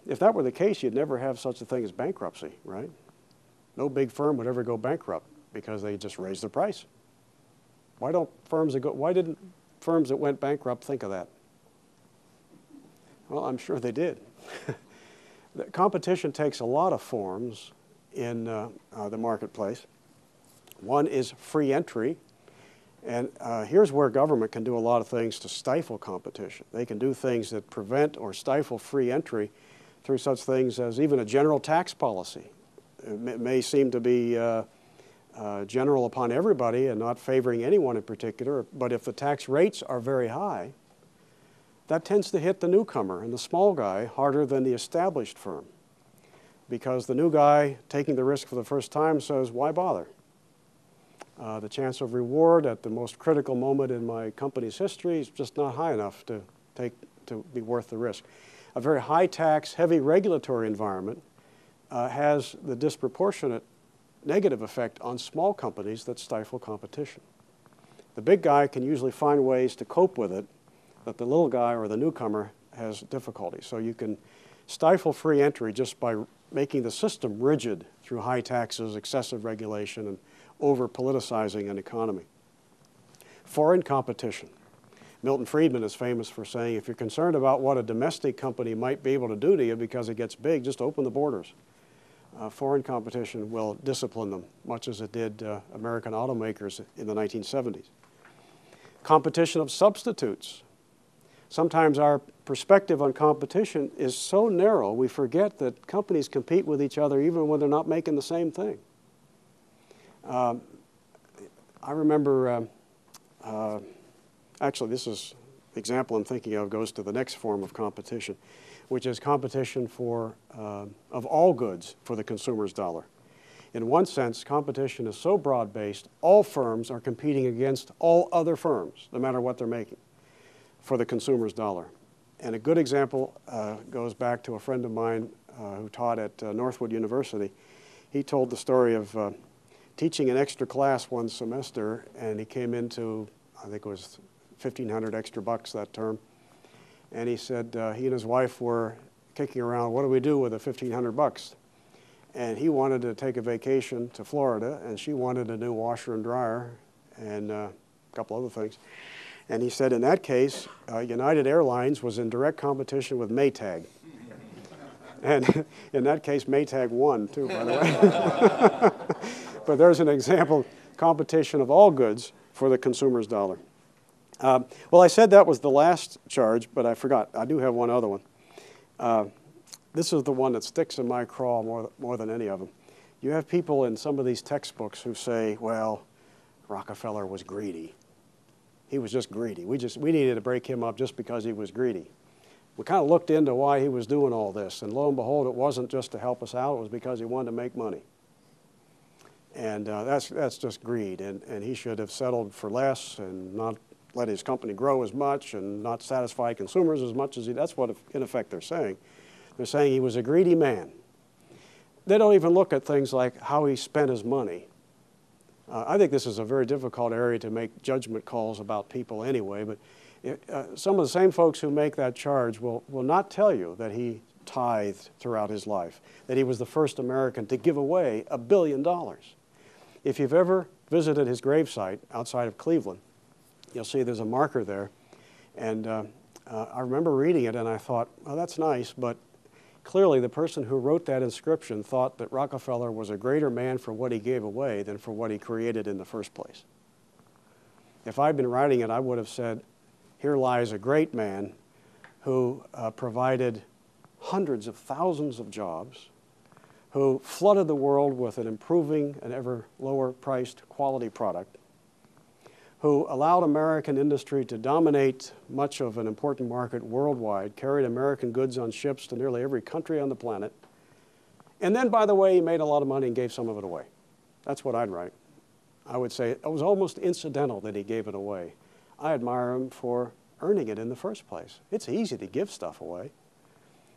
If that were the case, you'd never have such a thing as bankruptcy, right? No big firm would ever go bankrupt because they just raised the price. Why didn't firms that went bankrupt think of that? Well, I'm sure they did. The competition takes a lot of forms in the marketplace. One is free entry, and here's where government can do a lot of things to stifle competition. They can do things that prevent or stifle free entry through such things as even a general tax policy. It may seem to be general upon everybody and not favoring anyone in particular, but if the tax rates are very high, that tends to hit the newcomer and the small guy harder than the established firm, because the new guy taking the risk for the first time says, why bother? The chance of reward at the most critical moment in my company's history is just not high enough to be worth the risk. A very high tax, heavy regulatory environment has the disproportionate negative effect on small companies that stifle competition. The big guy can usually find ways to cope with it that the little guy or the newcomer has difficulty. So you can stifle free entry just by making the system rigid through high taxes, excessive regulation, and over-politicizing an economy. Foreign competition. Milton Friedman is famous for saying, if you're concerned about what a domestic company might be able to do to you because it gets big, just open the borders. Foreign competition will discipline them, much as it did American automakers in the 1970s. Competition of substitutes. Sometimes our perspective on competition is so narrow, we forget that companies compete with each other even when they're not making the same thing. I remember, actually this is the example I'm thinking of goes to the next form of competition, which is competition of all goods for the consumer's dollar. In one sense, competition is so broad-based, all firms are competing against all other firms, no matter what they're making, for the consumer's dollar. And a good example goes back to a friend of mine who taught at Northwood University. He told the story of teaching an extra class one semester, and he came into, I think it was $1,500 extra bucks that term. And he said he and his wife were kicking around, what do we do with the $1,500? And he wanted to take a vacation to Florida, and she wanted a new washer and dryer and a couple other things. And he said in that case, United Airlines was in direct competition with Maytag. And in that case, Maytag won too, by the way. But there's an example, competition of all goods for the consumer's dollar. Well, I said that was the last charge, but I forgot. I do have one other one. This is the one that sticks in my craw more than any of them. You have people in some of these textbooks who say, well, Rockefeller was greedy. He was just greedy. We needed to break him up just because he was greedy. We kind of looked into why he was doing all this, and lo and behold, it wasn't just to help us out, it was because he wanted to make money. And that's just greed, and he should have settled for less and not let his company grow as much and not satisfy consumers as much as that's what, in effect, they're saying. They're saying he was a greedy man. They don't even look at things like how he spent his money. I think this is a very difficult area to make judgment calls about people anyway, but some of the same folks who make that charge will not tell you that he tithed throughout his life, that he was the first American to give away $1 billion. If you've ever visited his gravesite outside of Cleveland, you'll see there's a marker there. And I remember reading it and I thought, well, that's nice, but clearly the person who wrote that inscription thought that Rockefeller was a greater man for what he gave away than for what he created in the first place. If I'd been writing it, I would have said, here lies a great man who provided hundreds of thousands of jobs, who flooded the world with an improving and ever lower priced quality product, who allowed American industry to dominate much of an important market worldwide, carried American goods on ships to nearly every country on the planet, and then, by the way, he made a lot of money and gave some of it away. That's what I'd write. I would say it was almost incidental that he gave it away. I admire him for earning it in the first place. It's easy to give stuff away.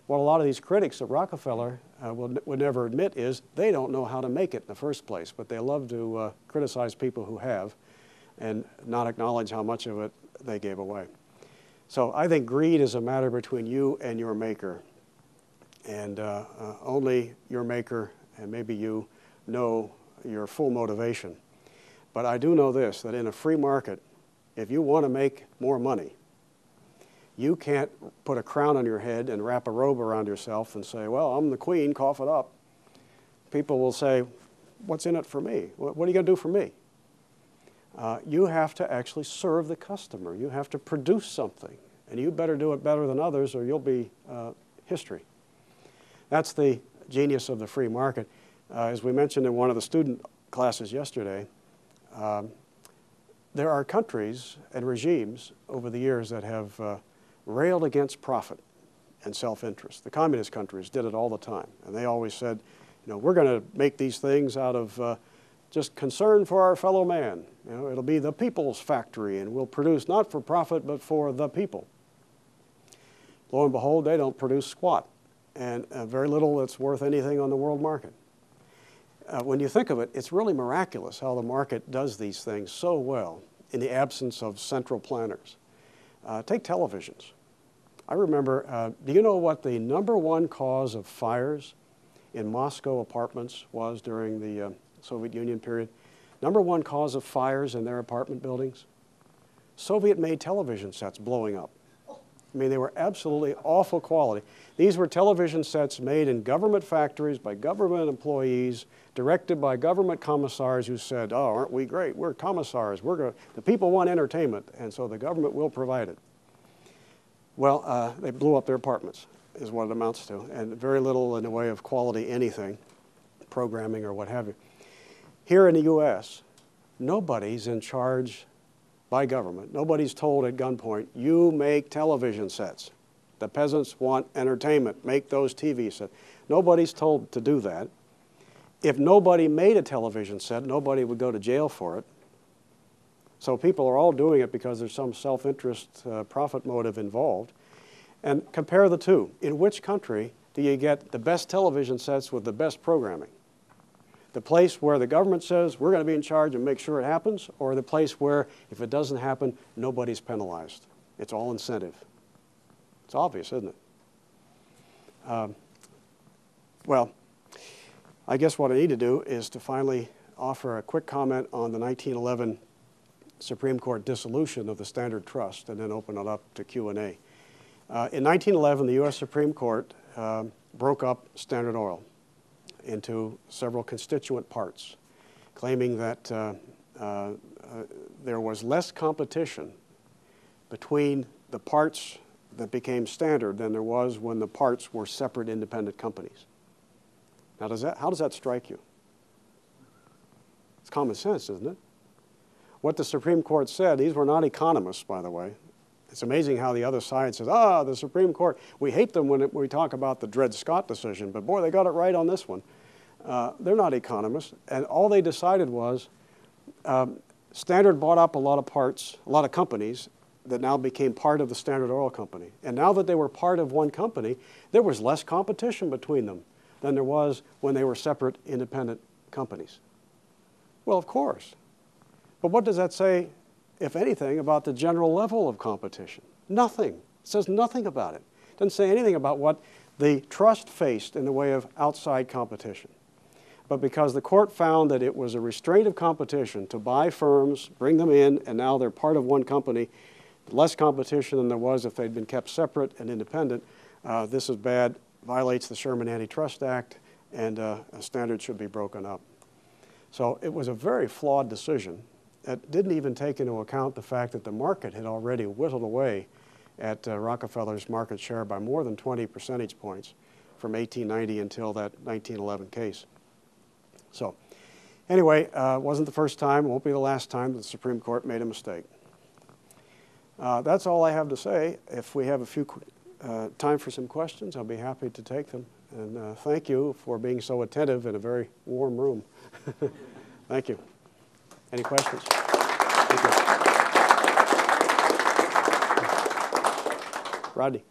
What a lot of these critics of Rockefeller would never admit is they don't know how to make it in the first place, but they love to criticize people who have and not acknowledge how much of it they gave away. So I think greed is a matter between you and your maker. And only your maker and maybe you know your full motivation. But I do know this, that in a free market, if you want to make more money, you can't put a crown on your head and wrap a robe around yourself and say, well, I'm the queen, cough it up. People will say, what's in it for me? What are you going to do for me? You have to actually serve the customer. You have to produce something. And you better do it better than others or you'll be history. That's the genius of the free market. As we mentioned in one of the student classes yesterday, there are countries and regimes over the years that have railed against profit and self-interest. The communist countries did it all the time. And they always said, you know, we're going to make these things out of just concern for our fellow man. You know, it'll be the people's factory and we'll produce not for profit but for the people. Lo and behold, they don't produce squat and very little that's worth anything on the world market. When you think of it, it's really miraculous how the market does these things so well in the absence of central planners. Take televisions. I remember, do you know what the #1 cause of fires in Moscow apartments was during the Soviet Union period? #1 cause of fires in their apartment buildings? Soviet-made television sets blowing up. I mean, they were absolutely awful quality. These were television sets made in government factories by government employees, directed by government commissars who said, oh, aren't we great? We're commissars. The people want entertainment, and so the government will provide it. Well, they blew up their apartments, is what it amounts to, and very little in the way of quality anything, programming or what have you. Here in the U.S., nobody's in charge by government. Nobody's told at gunpoint, you make television sets. The peasants want entertainment. Make those TV sets. Nobody's told to do that. If nobody made a television set, nobody would go to jail for it. So people are all doing it because there's some self-interest, profit motive involved. And compare the two. In which country do you get the best television sets with the best programming? The place where the government says we're going to be in charge and make sure it happens, or the place where if it doesn't happen, nobody's penalized? It's all incentive. It's obvious, isn't it? Well, I guess what I need to do is to finally offer a quick comment on the 1911 Supreme Court dissolution of the Standard Trust and then open it up to Q&A. In 1911, the U.S. Supreme Court broke up Standard Oil into several constituent parts, claiming that there was less competition between the parts that became Standard than there was when the parts were separate independent companies. Now, how does that strike you? It's common sense, isn't it? What the Supreme Court said, these were not economists, by the way. It's amazing how the other side says, the Supreme Court, we hate them when we talk about the Dred Scott decision, but boy, they got it right on this one. They're not economists, and all they decided was Standard bought up a lot of parts, a lot of companies that now became part of the Standard Oil Company. And now that they were part of one company, there was less competition between them than there was when they were separate independent companies. Well, of course. But what does that say, if anything, about the general level of competition? Nothing. It says nothing about it. It doesn't say anything about what the trust faced in the way of outside competition. But because the court found that it was a restraint of competition to buy firms, bring them in, and now they're part of one company, less competition than there was if they'd been kept separate and independent, this is bad, violates the Sherman Antitrust Act, and a Standard should be broken up. So it was a very flawed decision that didn't even take into account the fact that the market had already whittled away at Rockefeller's market share by more than 20 percentage points from 1890 until that 1911 case. So anyway, wasn't the first time, won't be the last time that the Supreme Court made a mistake. That's all I have to say. If we have a few time for some questions, I'll be happy to take them. And thank you for being so attentive in a very warm room. Thank you. Any questions? Thank you. Rodney.